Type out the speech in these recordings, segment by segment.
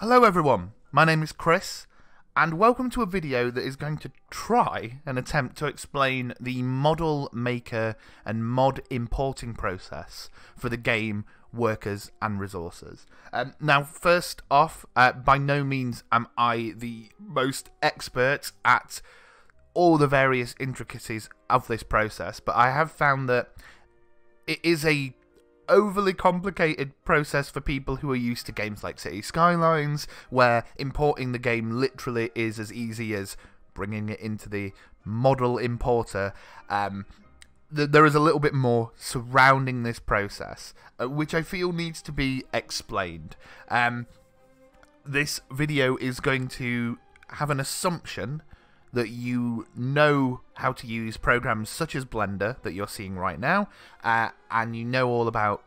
Hello everyone, my name is Chris, and welcome to a video that is going to try and attempt to explain the model maker and mod importing process for the game Workers and Resources. Now, first off, by no means am I the most expert at all the various intricacies of this process, but I have found that it is a overly complicated process for people who are used to games like City Skylines, where importing the game literally is as easy as bringing it into the model importer. There is a little bit more surrounding this process, which I feel needs to be explained. This video is going to have an assumption that you know how to use programs such as Blender that you're seeing right now, and you know all about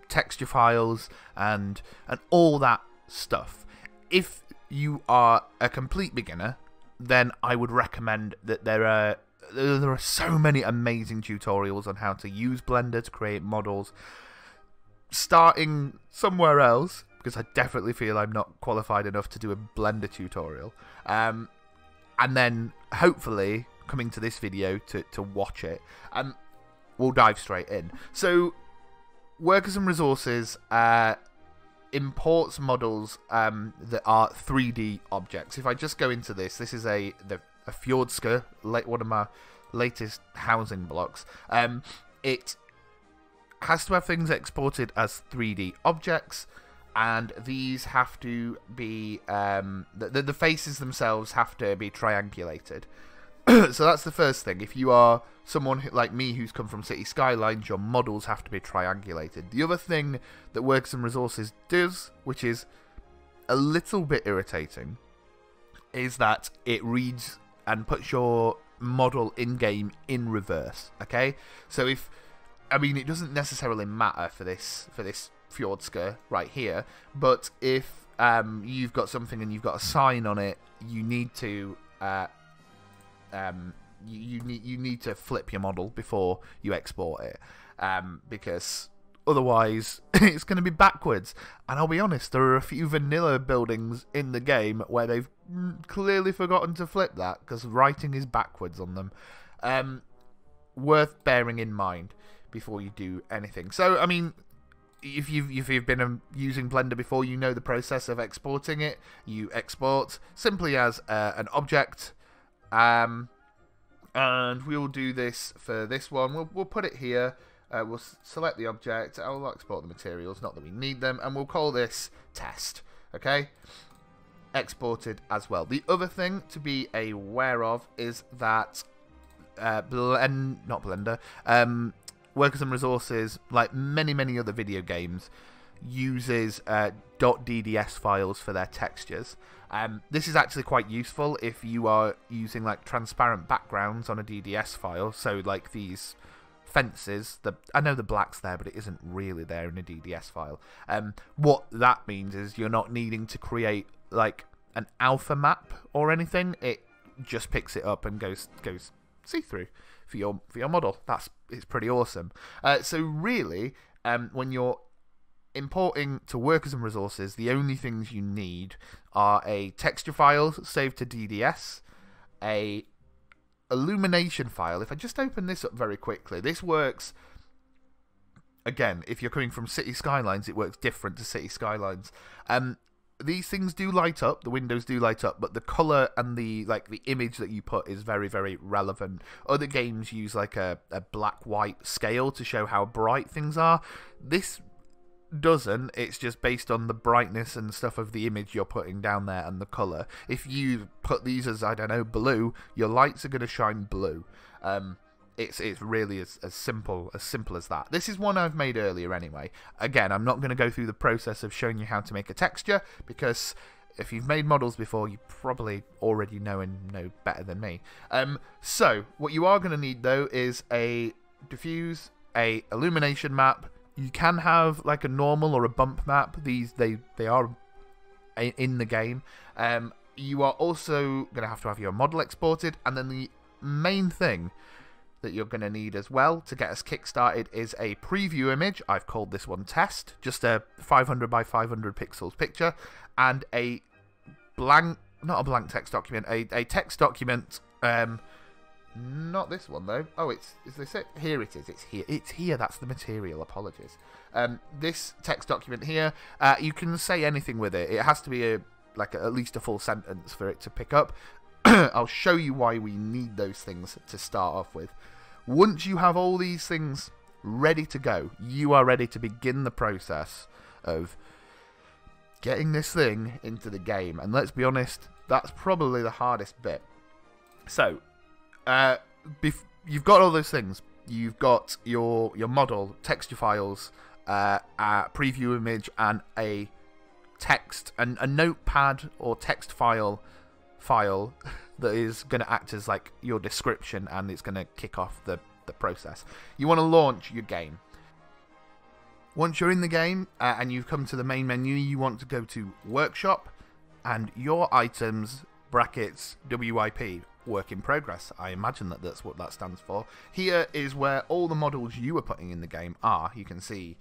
texture files and all that stuff. If you are a complete beginner, then I would recommend that there are so many amazing tutorials on how to use Blender to create models, starting somewhere else, because I definitely feel I'm not qualified enough to do a Blender tutorial. And then, hopefully, coming to this video to watch it, we'll dive straight in. So, Workers and Resources imports models that are 3D objects. If I just go into this, this is a Fjordska, one of my latest housing blocks. It has to have things exported as 3D objects, and these have to be the faces themselves have to be triangulated. So that's the first thing. If you are someone like me who's come from City Skylines, your models have to be triangulated. The other thing that Workers and Resources does, which is a little bit irritating, is that it reads and puts your model in-game in reverse. Okay, so it doesn't necessarily matter for this Fjordska right here, but if you've got something and you've got a sign on it, you need to you need to flip your model before you export it, because otherwise it's going to be backwards. And I'll be honest, there are a few vanilla buildings in the game where they've clearly forgotten to flip that because writing is backwards on them. Worth bearing in mind before you do anything. So, I mean, if you've been using Blender before, you know the process of exporting it. You export simply as an object, and we'll do this for this one. We'll put it here. We'll select the object. I'll export the materials, not that we need them, and we'll call this test. Okay, exported as well. The other thing to be aware of is that Workers and Resources, like many other video games, uses .dds files for their textures. This is actually quite useful if you are using like transparent backgrounds on a DDS file. So like these fences, I know the black's there, but it isn't really there in a DDS file. What that means is you're not needing to create like an alpha map or anything. It just picks it up and goes see-through for your model. It's pretty awesome. So really, when you're importing to Workers and Resources, the only things you need are a texture file saved to DDS, a illumination file. If I just open this up very quickly, this works. Again, if you're coming from City Skylines, it works different to City Skylines. These things do light up, the windows do light up, but the colour and the image that you put is very relevant. Other games use like a black-white scale to show how bright things are. This doesn't. It's just based on the brightness and stuff of the image you're putting down there and the colour. If you put these as, I don't know, blue, your lights are going to shine blue. It's really as simple as that. This is one I've made earlier anyway. Again, I'm not going to go through the process of showing you how to make a texture, because if you've made models before, you probably already know better than me. So what you are going to need though is a diffuse, a illumination map. You can have like a normal or a bump map. They are in the game. You are also going to have your model exported, and then the main thing that you're going to need as well to get us kickstarted is a preview image. I've called this one test, just a 500 by 500 pixels picture, and a blank, not a blank text document, a text document. Not this one though. Oh, is this it? Here it is. It's here. That's the material. Apologies. This text document here, you can say anything with it. It has to be at least a full sentence for it to pick up. I'll show you why we need those things to start off with. Once you have all these things ready to go, you are ready to begin the process of getting this thing into the game. And let's be honest, that's probably the hardest bit. So, you've got all those things. You've got your model, texture files, a preview image, and a text, and a notepad or text file that is going to act as like your description, and it's going to kick off the process. You want to launch your game. Once you're in the game and you've come to the main menu, you want to go to Workshop and your items brackets WIP, work in progress. I imagine that's what that stands for. Here is where all the models you are putting in the game are. You can see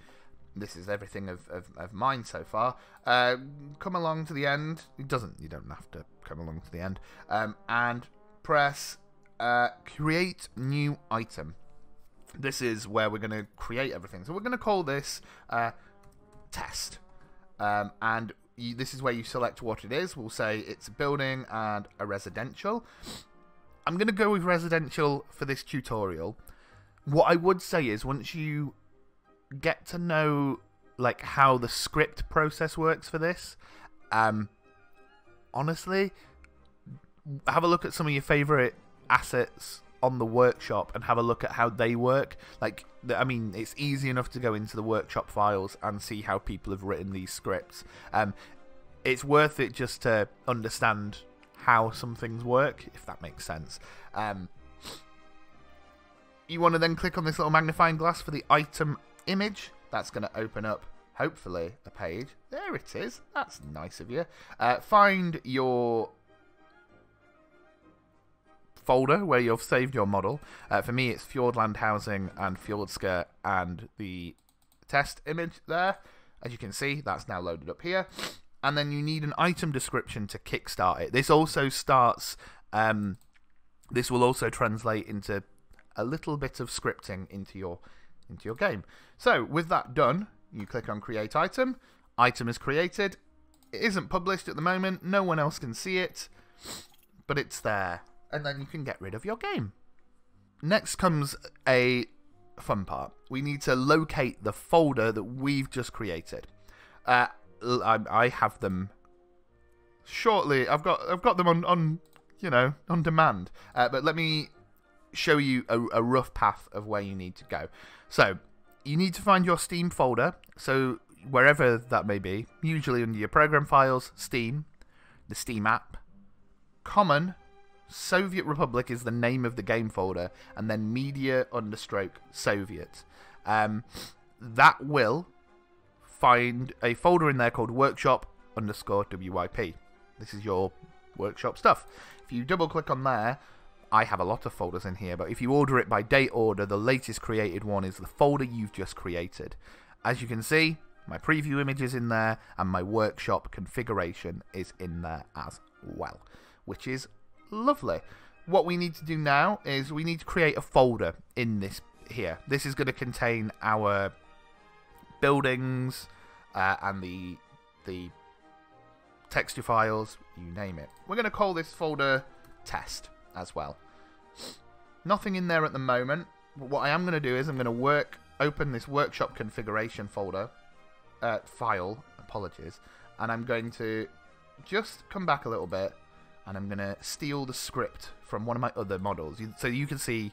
this is everything of mine so far. Come along to the end. You don't have to come along to the end. And press create new item. This is where we're going to create everything. So we're going to call this test. And this is where you select what it is. We'll say it's a building and a residential. I'm going to go with residential for this tutorial. What I would say is once you get to know like how the script process works for this, honestly, have a look at some of your favorite assets on the workshop and have a look at how they work. Like, I mean, it's easy enough to go into the workshop files and see how people have written these scripts. It's worth it just to understand how some things work, if that makes sense. You want to then click on this little magnifying glass for the item image. That's going to open up, hopefully, a page. There it is. That's nice of you. Find your folder where you've saved your model. For me, it's Fjordland Housing and Fjordska and the test image there. As you can see, that's now loaded up here. And then you need an item description to kickstart it. This also starts, this will also translate into a little bit of scripting into your game. So with that done, you click on create item. Item is created. It isn't published at the moment. No one else can see it, but it's there. And then you can get rid of your game. Next comes a fun part. We need to locate the folder that we've just created. I have them shortly. I've got them on on demand. But let me show you a rough path of where you need to go. So you need to find your Steam folder. So wherever that may be, usually under your program files, Steam, the Steam app, Common, Soviet Republic is the name of the game folder, and then media_Soviet. That will find a folder in there called workshop_WIP. This is your workshop stuff. If you double click on there, I have a lot of folders in here, but if you order it by date order, the latest created one is the folder you've just created. As you can see, my preview image is in there, and my workshop configuration is in there as well, which is lovely. What we need to do now is we need to create a folder in this here. This is going to contain our buildings and the texture files, you name it. We're going to call this folder test as well. Nothing in there at the moment, but what I am going to do is I'm going to open this workshop configuration folder file, apologies, and I'm going to just come back a little bit, and I'm going to steal the script from one of my other models so you can see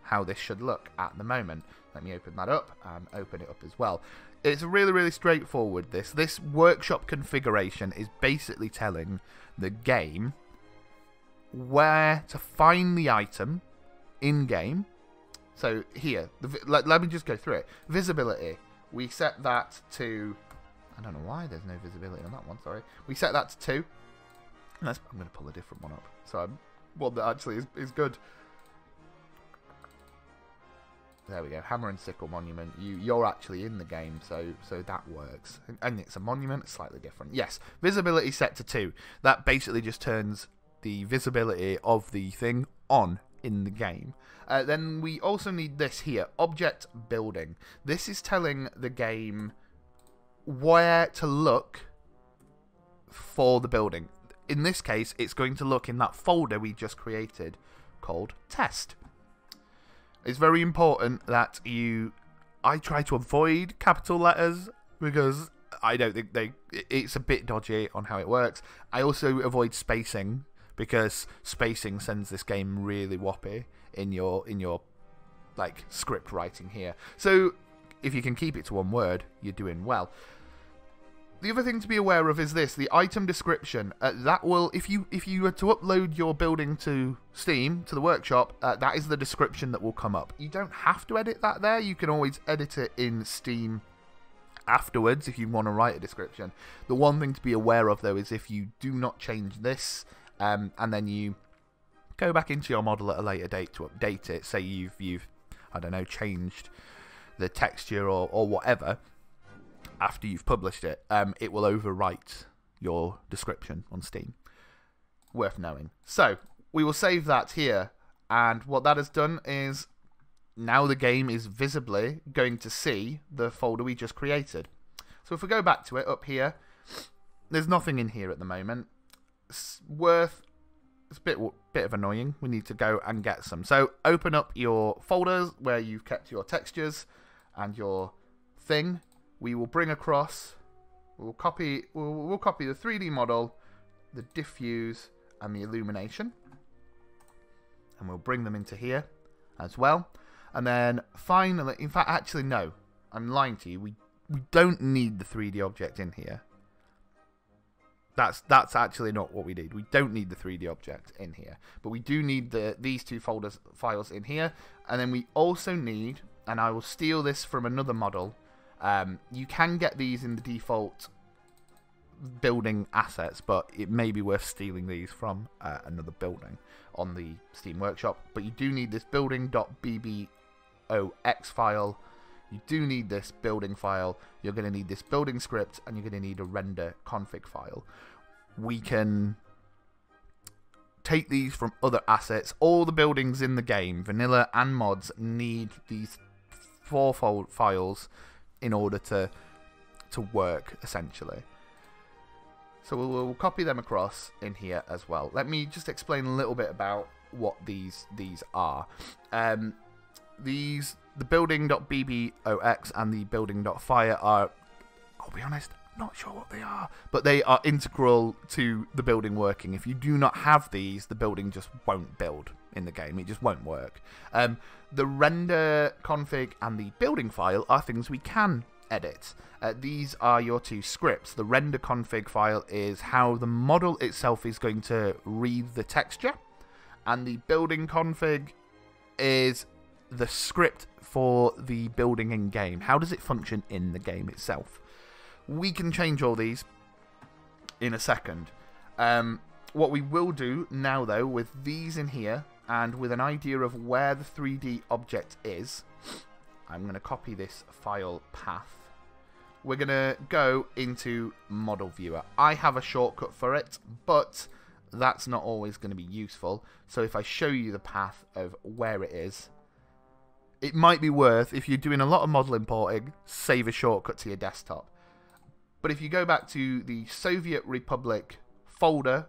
how this should look at the moment. Let me open that up and open it up as well. It's really, really straightforward. This workshop configuration is basically telling the game where to find the item in-game. So here, let me just go through it. Visibility, we set that to... I don't know why there's no visibility on that one, sorry. We set that to 2. I'm going to pull a different one up. So one that actually is good. There we go, Hammer and Sickle Monument. You're actually in the game, so that works. And it's a monument, it's slightly different. Yes, visibility set to 2. That basically just turns the visibility of the thing on in the game. Then we also need this here, object building. This is telling the game where to look for the building. In this case, it's going to look in that folder we just created called test. It's very important that I try to avoid capital letters because I don't think it's a bit dodgy on how it works. I also avoid spacing because spacing sends this game really whoppy in your like script writing here. So if you can keep it to one word, you're doing well. The other thing to be aware of is this, the item description. That will, if you were to upload your building to Steam, to the workshop, that is the description that will come up. You don't have to edit that there. You can always edit it in Steam afterwards if you want to write a description. The one thing to be aware of, though, is if you do not change this, and then you go back into your model at a later date to update it, say you've I don't know, changed the texture or whatever, after you've published it, it will overwrite your description on Steam. Worth knowing. So, we will save that here, and what that has done is now the game is visibly going to see the folder we just created. So if we go back to it up here, there's nothing in here at the moment. It's a bit of annoying. We need to go and get some. So open up your folders where you've kept your textures and your thing. We will bring across, we'll copy the 3D model, the diffuse, and the illumination. And we'll bring them into here as well. And then finally, in fact, actually no, I'm lying to you. We don't need the 3D object in here. That's actually not what we need. We don't need the 3D object in here. But we do need these two files in here. And then we also need, and I will steal this from another model, you can get these in the default building assets, but it may be worth stealing these from another building on the Steam Workshop. But you do need this building.bbox file. You do need this building file. You're going to need this building script, and you're going to need a render config file. We can take these from other assets. All the buildings in the game, vanilla and mods, need these 4 files in order to work, essentially. So we'll copy them across in here as well. Let me just explain a little bit about what these are. The building.bbox and the building.fire are, I'll be honest, not sure what they are, but they are integral to the building working. If you do not have these, the building just won't build in the game. It just won't work. The render config and the building file are things we can edit. These are your 2 scripts. The render config file is how the model itself is going to read the texture, and the building config is the script for the building in game. How does it function in the game itself? We can change all these in a second. What we will do now, though, with these in here and with an idea of where the 3D object is, I'm going to copy this file path. We're going to go into Model Viewer. I have a shortcut for it, but that's not always going to be useful. So if I show you the path of where it is, it might be worth, if you're doing a lot of model importing, save a shortcut to your desktop. But if you go back to the Soviet Republic folder,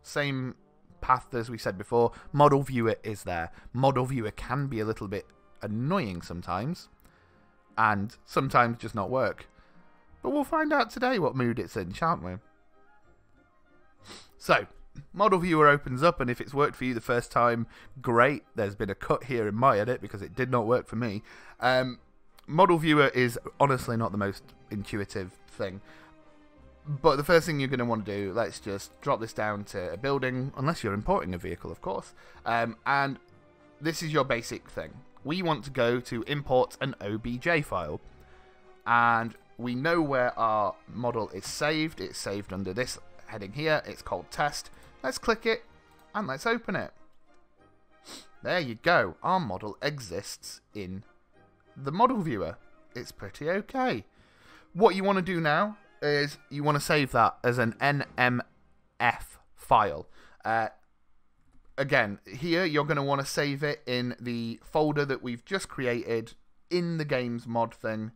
same path as we said before, Model Viewer is there. Model Viewer can be a little bit annoying sometimes, and sometimes just not work. But we'll find out today what mood it's in, shan't we? So, Model Viewer opens up, and if it's worked for you the first time, great. There's been a cut here in my edit because it did not work for me. Model Viewer is honestly not the most intuitive thing. But the first thing you're going to want to do, let's just drop this down to a building, unless you're importing a vehicle, of course. And this is your basic thing. We want to go to import an OBJ file. And we know where our model is saved. It's saved under this heading here. It's called test. Let's click it and let's open it. There you go. Our model exists in the model viewer, it's pretty okay. What you want to do now is you want to save that as an NMF file. Again, here you're going to want to save it in the folder that we've just created in the games mod thing.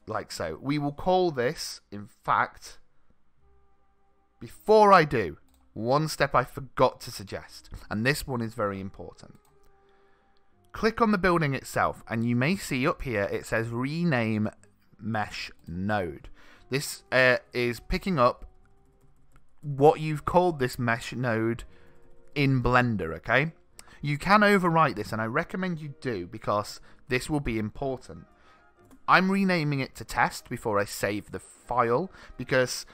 Like so. We will call this, in fact, before I do, one step I forgot to suggest, and this one is very important. Click on the building itself, and you may see up here it says rename mesh node. This is picking up what you've called this mesh node in Blender, okay? You can overwrite this, and I recommend you do, because this will be important. I'm renaming it to test before I save the file, because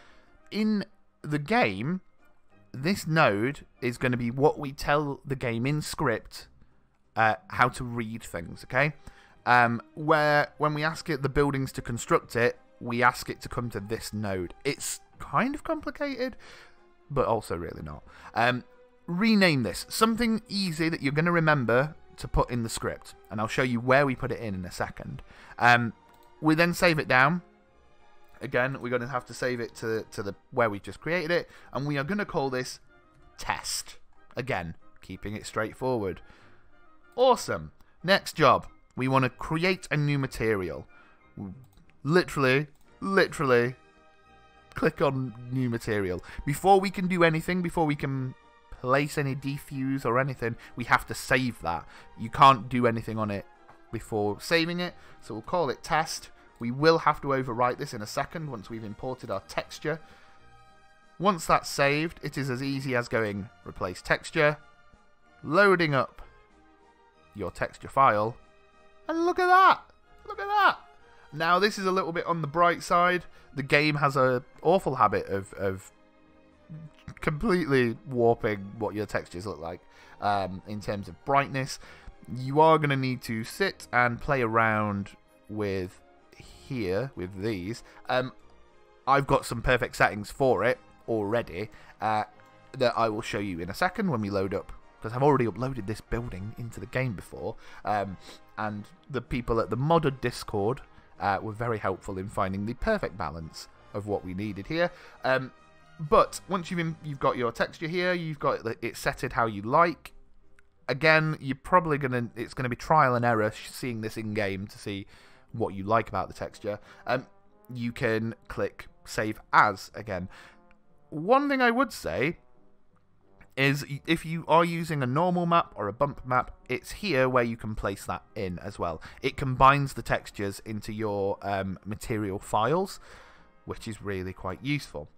in the game, this node is going to be what we tell the game in script how to read things, okay? Where when we ask it the buildings to construct it, we ask it to come to this node. It's kind of complicated, but also really not. Rename this. Something easy that you're going to remember to put in the script, and I'll show you where we put it in a second. We then save it down. Again, we're going to have to save it to the where we just created it, and we are going to call this test. Again, keeping it straightforward. Awesome. Next job, we want to create a new material. Literally, click on new material. Before we can do anything, before we can place any diffuse or anything, we have to save that. You can't do anything on it before saving it, so we'll call it test. We will have to overwrite this in a second once we've imported our texture. Once that's saved, it is as easy as going replace texture, loading up your texture file, and look at that! Look at that! Now this is a little bit on the bright side. The game has an awful habit of completely warping what your textures look like in terms of brightness. You are going to need to sit and play around with here with these. I've got some perfect settings for it already that I will show you in a second when we load up, because I've already uploaded this building into the game before, and the people at the modded Discord were very helpful in finding the perfect balance of what we needed here. But once you've got your texture here, you've got it setted how you like. Again, you're probably it's gonna be trial and error seeing this in game to see what you like about the texture. You can click save as again. One thing I would say is if you are using a normal map or a bump map, it's here where you can place that in as well. It combines the textures into your material files, which is really quite useful.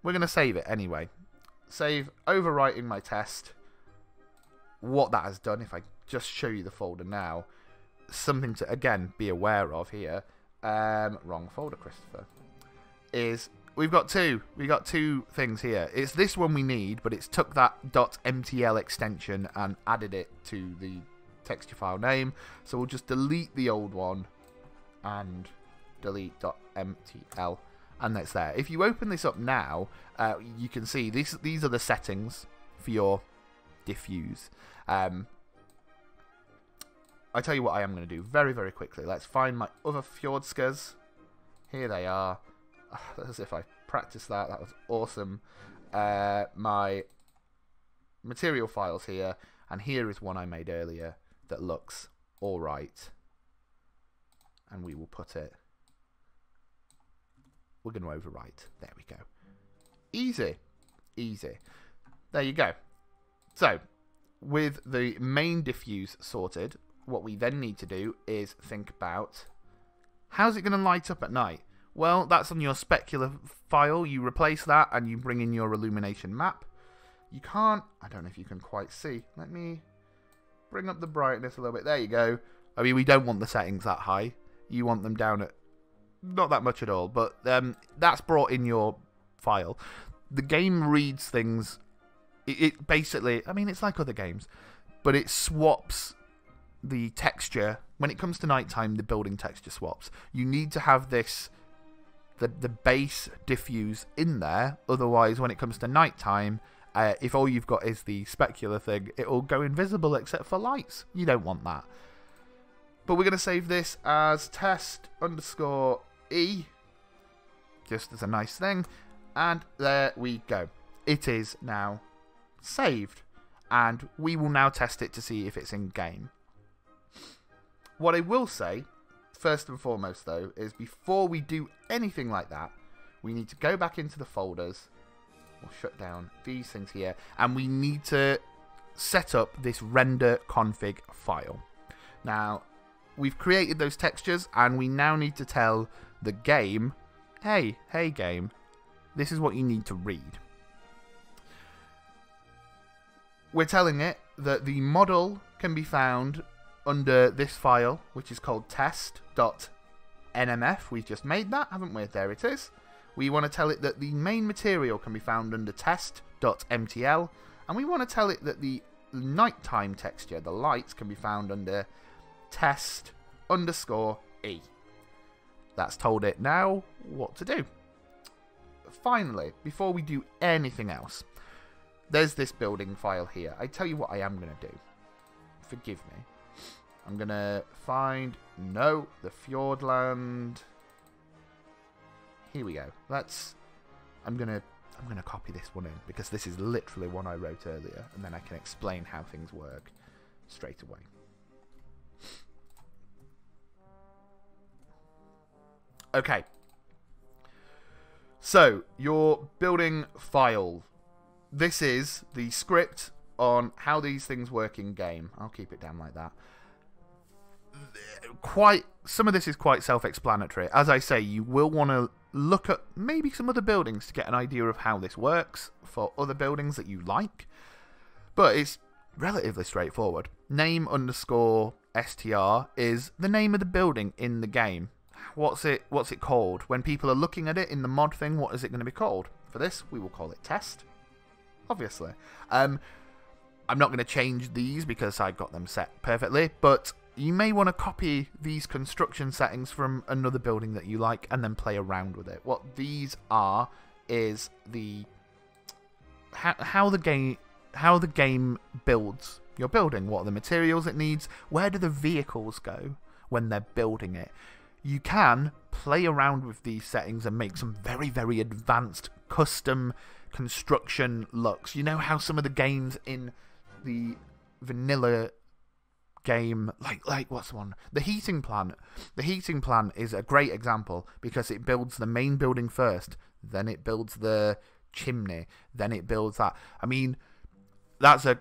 We're going to save it anyway. Save, overwriting my test. What that has done, if I just show you the folder now, something to, again, be aware of here, wrong folder, Christopher, is we've got two things here. It's this one we need, but it's took that .mtl extension and added it to the texture file name, so we'll just delete the old one and delete .mtl, and that's there. If you open this up now, you can see these are the settings for your diffuse. I tell you what I am going to do very, very quickly. Let's find my other Fjordskas. Here they are. As if I practiced that. That was awesome. My material files here. And here is one I made earlier that looks alright. And we will put it. We're going to overwrite. There we go. Easy. Easy. There you go. So, with the main diffuse sorted, what we then need to do is think about how's it going to light up at night. Well, that's on your specular file. You replace that and you bring in your illumination map. You can't, I don't know if you can quite see. Let me bring up the brightness a little bit. There you go. I mean, we don't want the settings that high. You want them down at not that much at all, but that's brought in your file. The game reads things. It basically, I mean, it's like other games, but it swaps the texture. When it comes to nighttime, the building texture swaps. You need to have this, the base diffuse in there, otherwise when it comes to nighttime, If all you've got is the specular thing, it'll go invisible except for lights. You don't want that. But we're going to save this as test_e, just as a nice thing. And there we go. It is now saved. And we will now test it to see if it's in game. What I will say, first and foremost though, is before we do anything like that, we need to go back into the folders. We'll shut down these things here. And we need to set up this render config file. Now, we've created those textures and we now need to tell the game, hey game, this is what you need to read. We're telling it that the model can be found under this file, which is called test.nmf. We've just made that, haven't we? There it is. We want to tell it that the main material can be found under test.mtl, and we want to tell it that the nighttime texture, the lights, can be found under test_e. That's told it now what to do. Finally, before we do anything else, there's this building file here. I tell you what I am going to do. Forgive me. I'm going to find, no, the Fjordland. Here we go. I'm going to copy this one in because this is literally one I wrote earlier, and then I can explain how things work straight away. Okay. So, your building file. This is the script on how these things work in game. I'll keep it down like that. Some of this is quite self-explanatory. As I say, you will want to look at maybe some other buildings to get an idea of how this works for other buildings that you like. But it's relatively straightforward. Name_str is the name of the building in the game. What's it called? When people are looking at it in the mod thing, what is it going to be called? For this, we will call it test. Obviously. I'm not going to change these because I got them set perfectly, but you may want to copy these construction settings from another building that you like and then play around with it. What these are is how the game builds your building, what are the materials it needs, where do the vehicles go when they're building it. You can play around with these settings and make some very, very advanced custom construction looks. You know how some of the games in the vanilla game, like what's the one? The heating plant. The heating plant is a great example because it builds the main building first, then it builds the chimney, then it builds that. I mean, that's a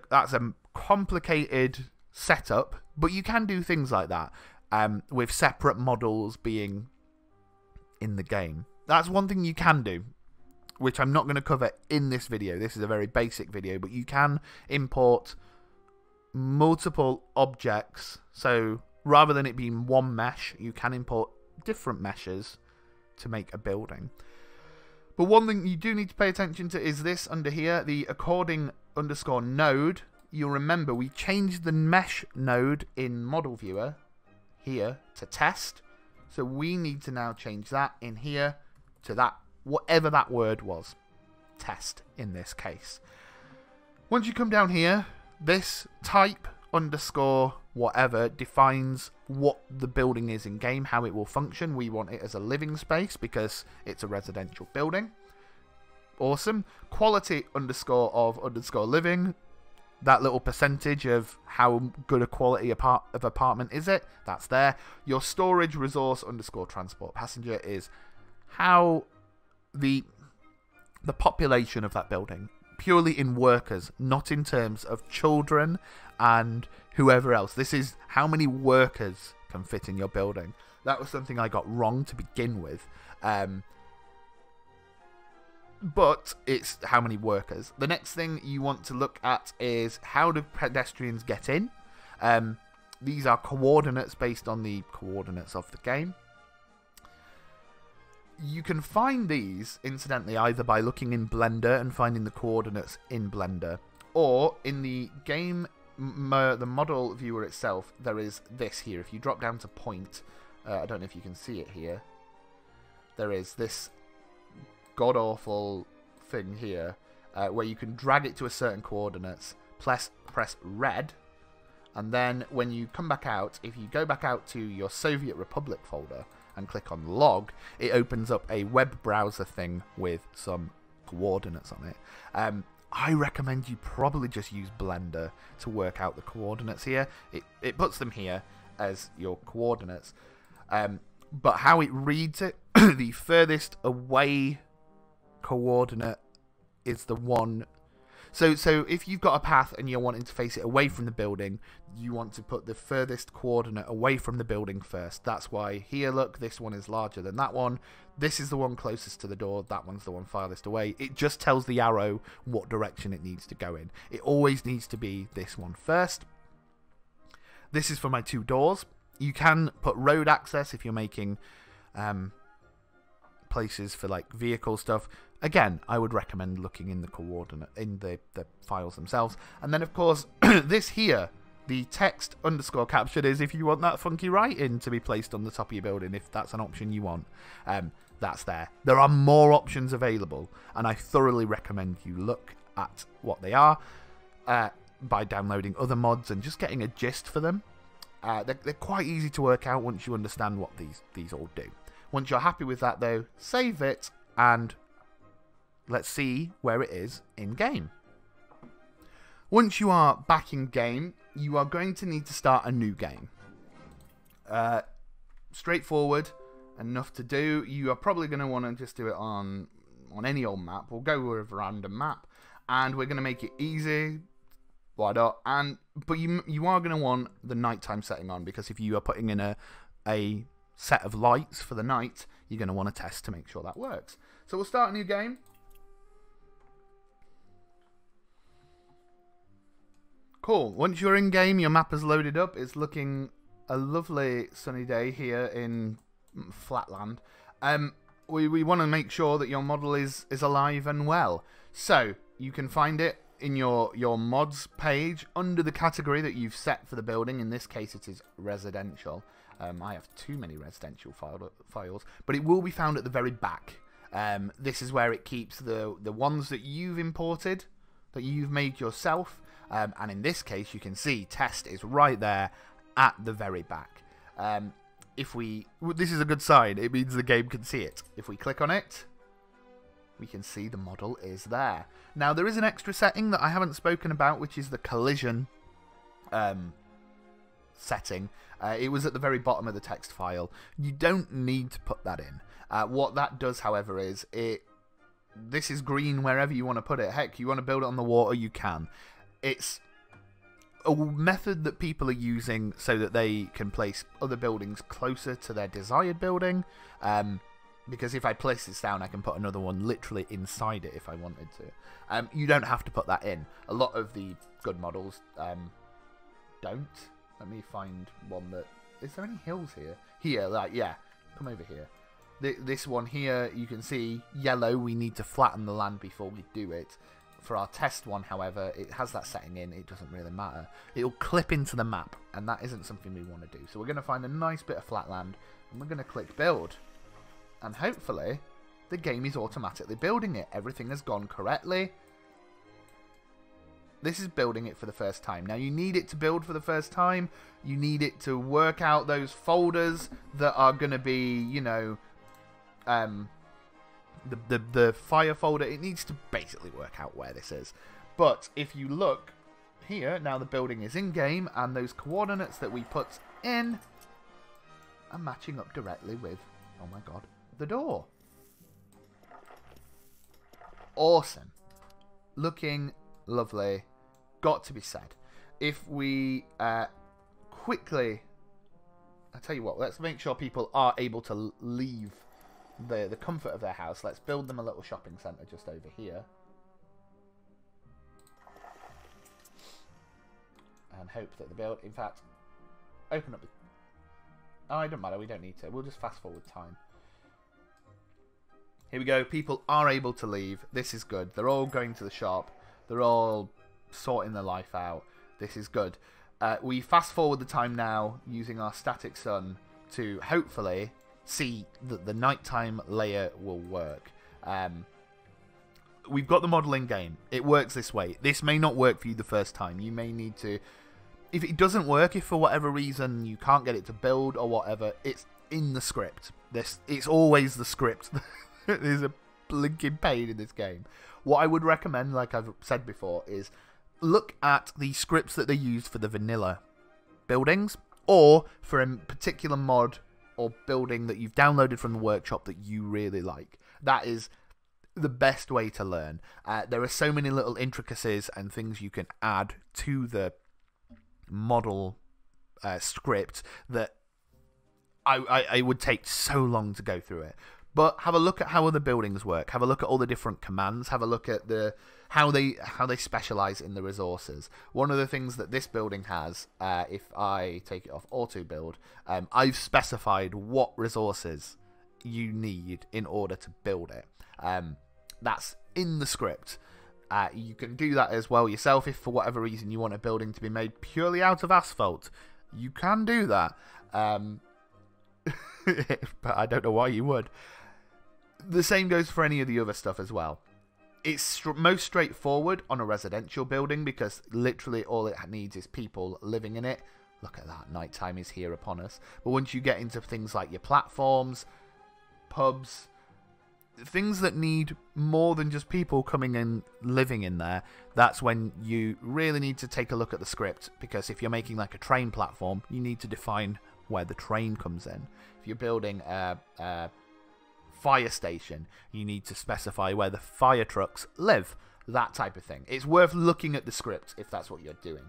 complicated setup, but you can do things like that with separate models being in the game. That's one thing you can do, which I'm not going to cover in this video. This is a very basic video, but you can import multiple objects. So rather than it being one mesh, you can import different meshes to make a building. But one thing you do need to pay attention to is this under here, the according_node. You'll remember we changed the mesh node in Model Viewer here to test. So we need to now change that in here to that, whatever that word was. Test in this case. Once you come down here, this type_whatever defines what the building is in game, how it will function. We want it as a living space because it's a residential building. Awesome. Quality_of_living. That little percentage of how good a quality of apartment is it. That's there. Your storage resource_transport passenger is how the population of that building. Purely in workers, not in terms of children and whoever else. This is how many workers can fit in your building. That was something I got wrong to begin with. But it's how many workers. The next thing you want to look at is how do pedestrians get in. These are coordinates based on the coordinates of the game. You can find these, incidentally, either by looking in Blender and finding the coordinates in Blender, or in the game, the model viewer itself, there is this here. If you drop down to point, I don't know if you can see it here, there is this god-awful thing here. where you can drag it to a certain coordinates, press red, and then when you come back out, if you go back out to your Soviet Republic folder and click on log, it opens up a web browser thing with some coordinates on it. I recommend you probably just use Blender to work out the coordinates here. It puts them here as your coordinates. But how it reads it, the furthest away coordinate is the one. So if you've got a path and you're wanting to face it away from the building, you want to put the furthest coordinate away from the building first. That's why here, look, this one is larger than that one. This is the one closest to the door. That one's the one farthest away. It just tells the arrow what direction it needs to go in. It always needs to be this one first. This is for my 2 doors. You can put road access if you're making places for like vehicle stuff. Again, I would recommend looking in the coordinate in the files themselves. And then of course this here, the text underscore caption, is if you want that funky writing to be placed on the top of your building, if that's an option you want. That's there. There are more options available, and I thoroughly recommend you look at what they are by downloading other mods and just getting a gist for them. They're quite easy to work out once you understand what these all do. Once you're happy with that though, save it and let's see where it is in game. Once you are back in game, you are going to need to start a new game. Straightforward, enough to do. You are probably going to want to just do it on any old map. We'll go with a random map, and we're going to make it easy. Why not? But you are going to want the nighttime setting on, because if you are putting in a set of lights for the night, you're going to want to test to make sure that works. So we'll start a new game. Cool. Once you're in game, your map is loaded up. It's looking a lovely sunny day here in Flatland. We want to make sure that your model is alive and well. So you can find it in your mods page under the category that you've set for the building. In this case, it is residential. I have too many residential files, but it will be found at the very back. This is where it keeps the ones that you've imported, that you've made yourself. And in this case, you can see test is right there at the very back. This is a good sign. It means the game can see it. If we click on it, we can see the model is there. Now, there is an extra setting that I haven't spoken about, which is the collision setting. It was at the very bottom of the text file. You don't need to put that in. What that does, however, is this is green wherever you want to put it. Heck, you want to build it on the water, you can. It's a method that people are using so that they can place other buildings closer to their desired building. Because if I place this down, I can put another one literally inside it if I wanted to. You don't have to put that in. A lot of the good models don't. Let me find one that... Is there any hills here? Here, like, yeah. Come over here. This one here, you can see yellow. We need to flatten the land before we do it. For our test one, however, it has that setting in. It doesn't really matter. It'll clip into the map, and that isn't something we want to do. So we're going to find a nice bit of flat land, and we're going to click build. And hopefully, the game is automatically building it. Everything has gone correctly. This is building it for the first time. Now, you need it to build for the first time. You need it to work out those folders that are going to be, you know... The fire folder. It needs to basically work out where this is. But if you look here, now the building is in game, and those coordinates that we put in are matching up directly with, oh my god, the door. Awesome. Looking lovely. Got to be said. If we quickly, I tell you what, let's make sure people are able to leave the comfort of their house. Let's build them a little shopping centre just over here. And hope that the build... In fact, open up the... Oh, it doesn't matter. We don't need to. We'll just fast forward time. Here we go. People are able to leave. This is good. They're all going to the shop. They're all sorting their life out. This is good. We fast forward the time now using our static sun to hopefully... see that the nighttime layer will work. we've got the model in game. It works this way. This may not work for you the first time. You may need to... If it doesn't work, if for whatever reason you can't get it to build or whatever, it's in the script. It's always the script. There's a blinking pain in this game. What I would recommend, like I've said before, is look at the scripts that they used for the vanilla buildings, or for a particular mod or building that you've downloaded from the workshop that you really like. That is the best way to learn. There are so many little intricacies and things you can add to the model script that I would take so long to go through it. But have a look at how other buildings work. Have a look at all the different commands. Have a look at how they specialize in the resources. One of the things that this building has, if I take it off auto build, I've specified what resources you need in order to build it. That's in the script. You can do that as well yourself if for whatever reason you want a building to be made purely out of asphalt. You can do that. But I don't know why you would. The same goes for any of the other stuff as well. It's most straightforward on a residential building because literally all it needs is people living in it. Look at that, nighttime is here upon us. But once you get into things like your platforms, pubs, things that need more than just people coming and living in there, that's when you really need to take a look at the script, because if you're making like a train platform, you need to define where the train comes in. If you're building a fire station, you need to specify where the fire trucks live, that type of thing. It's worth looking at the script if that's what you're doing.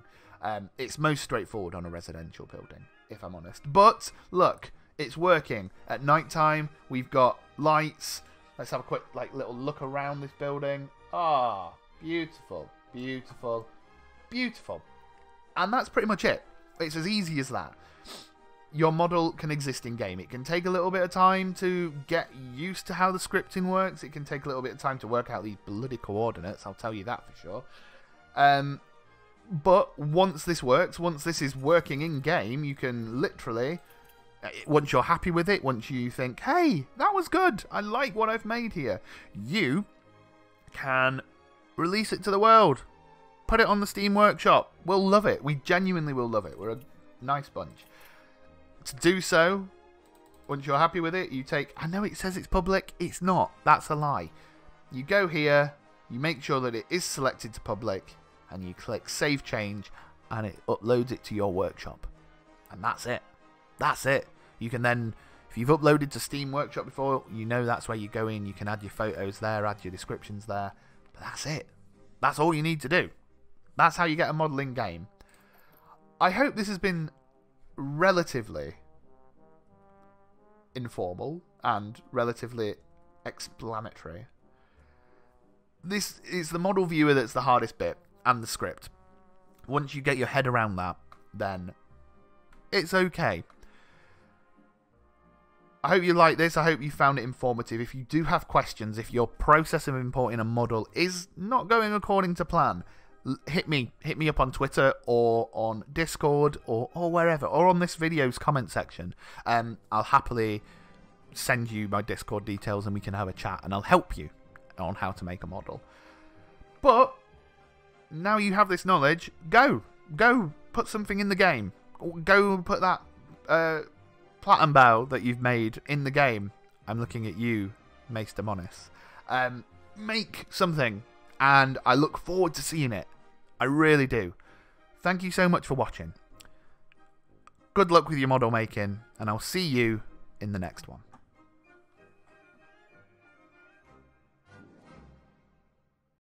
It's most straightforward on a residential building, if I'm honest. But look, it's working. At night time, we've got lights. Let's have a quick little look around this building. Ah, beautiful, beautiful, beautiful. And that's pretty much it. It's as easy as that. Your model can exist in game. It can take a little bit of time to get used to how the scripting works. It can take a little bit of time to work out these bloody coordinates, I'll tell you that for sure. But once this works, once this is working in game, you can literally, once you're happy with it, once you think, hey, that was good, I like what I've made here, you can release it to the world. Put it on the Steam Workshop. We'll love it. We genuinely will love it. We're a nice bunch. To do so, once you're happy with it, you take... I know it says it's public. It's not. That's a lie. You go here, you make sure that it is selected to public, and you click Save Change, and it uploads it to your workshop. And that's it. That's it. You can then, if you've uploaded to Steam Workshop before, you know that's where you go in. You can add your photos there, add your descriptions there. But that's it. That's all you need to do. That's how you get a model in game. I hope this has been relatively informal and relatively explanatory. This is the model viewer that's the hardest bit, and the script. Once you get your head around that, then it's okay. I hope you like this. I hope you found it informative. If you do have questions, if your process of importing a model is not going according to plan, hit me up on Twitter or on Discord or wherever, or on this video's comment section. I'll happily send you my Discord details and we can have a chat, and I'll help you on how to make a model. But now you have this knowledge, go put something in the game. Go put that platinum bow that you've made in the game. I'm looking at you, Mace Demonis. Make something, and I look forward to seeing it. I really do. Thank you so much for watching. Good luck with your model making, and I'll see you in the next one.